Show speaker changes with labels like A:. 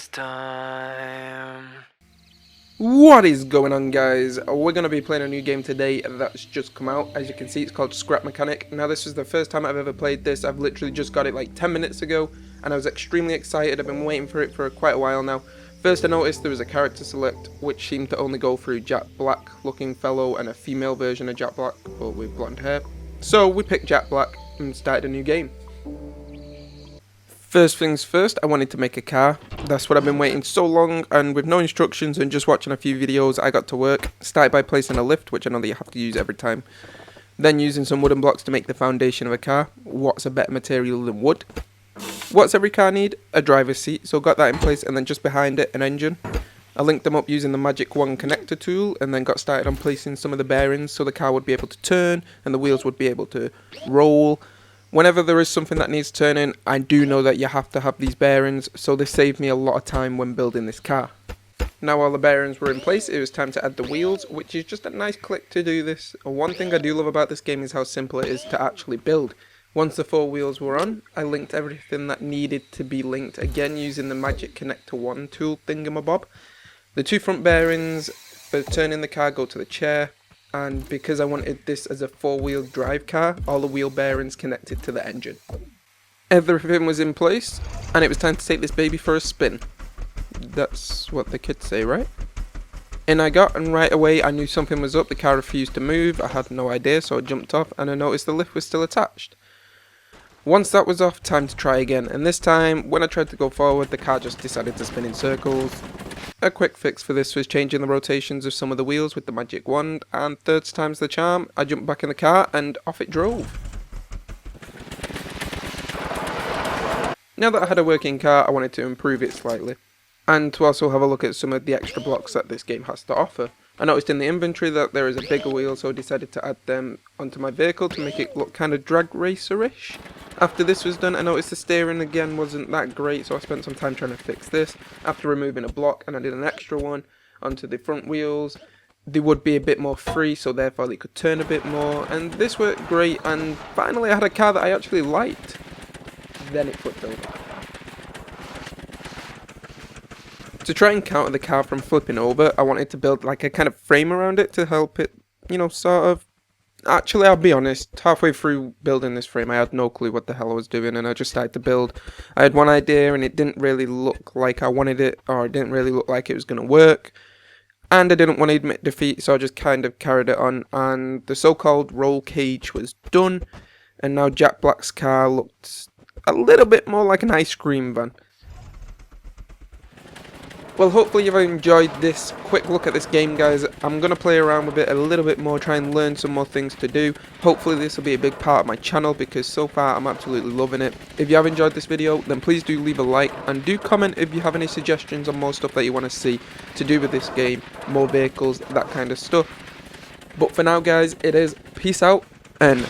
A: this time.
B: What is going on, guys? We're going to be playing a new game today that's just come out. As you can see, it's called Scrap Mechanic. Now, this is the first time I've ever played this. I've literally just got it like 10 minutes ago, and I was extremely excited. I've been waiting for it for quite a while now. First, I noticed there was a character select, which seemed to only go through Jack Black looking fellow and a female version of Jack Black, but with blonde hair. So we picked Jack Black and started a new game. First things first, I wanted to make a car. That's what I've been waiting so long, and with no instructions and just watching a few videos, I got to work. Started by placing a lift, which I know that you have to use every time. Then using some wooden blocks to make the foundation of a car. What's a better material than wood? What's every car need? A driver's seat, so got that in place, and then just behind it, an engine. I linked them up using the magic wand connector tool, and then got started on placing some of the bearings so the car would be able to turn, and the wheels would be able to roll. Whenever there is something that needs turning, I do know that you have to have these bearings, so this saved me a lot of time when building this car. Now all the bearings were in place, it was time to add the wheels, which is just a nice click to do this. One thing I do love about this game is how simple it is to actually build. Once the 4 wheels were on, I linked everything that needed to be linked, again using the magic connector wand tool thingamabob. The 2 front bearings for turning the car go to the chair. And because I wanted this as a 4-wheel drive car, all the wheel bearings connected to the engine. Everything was in place, and it was time to take this baby for a spin. That's what the kids say, right? In I got, and right away I knew something was up. The car refused to move. I had no idea, so I jumped off, and I noticed the lift was still attached. Once that was off, time to try again, and this time, when I tried to go forward, the car just decided to spin in circles. A quick fix for this was changing the rotations of some of the wheels with the magic wand, and third time's the charm. I jumped back in the car and off it drove. Now that I had a working car, I wanted to improve it slightly, and to also have a look at some of the extra blocks that this game has to offer. I noticed in the inventory that there is a bigger wheel, so I decided to add them onto my vehicle to make it look kind of drag racer-ish. After this was done, I noticed the steering again wasn't that great, so I spent some time trying to fix this. After removing a block, and I did an extra one onto the front wheels, they would be a bit more free, so therefore they could turn a bit more, and this worked great, and finally I had a car that I actually liked. Then it flipped over. To try and counter the car from flipping over, I wanted to build like a kind of frame around it to help it, sort of. Actually, I'll be honest, halfway through building this frame, I had no clue what the hell I was doing, and I just started to build. I had one idea, and it didn't really look like I wanted it, or it didn't really look like it was going to work. And I didn't want to admit defeat, so I just kind of carried it on, and the so-called roll cage was done, and now Jack Black's car looked a little bit more like an ice cream van. Well, hopefully you've enjoyed this quick look at this game, guys. I'm going to play around with it a little bit more, try and learn some more things to do. Hopefully this will be a big part of my channel, because so far I'm absolutely loving it. If you have enjoyed this video, then please do leave a like, and do comment if you have any suggestions on more stuff that you want to see to do with this game, more vehicles, that kind of stuff. But for now, guys, it is peace out, and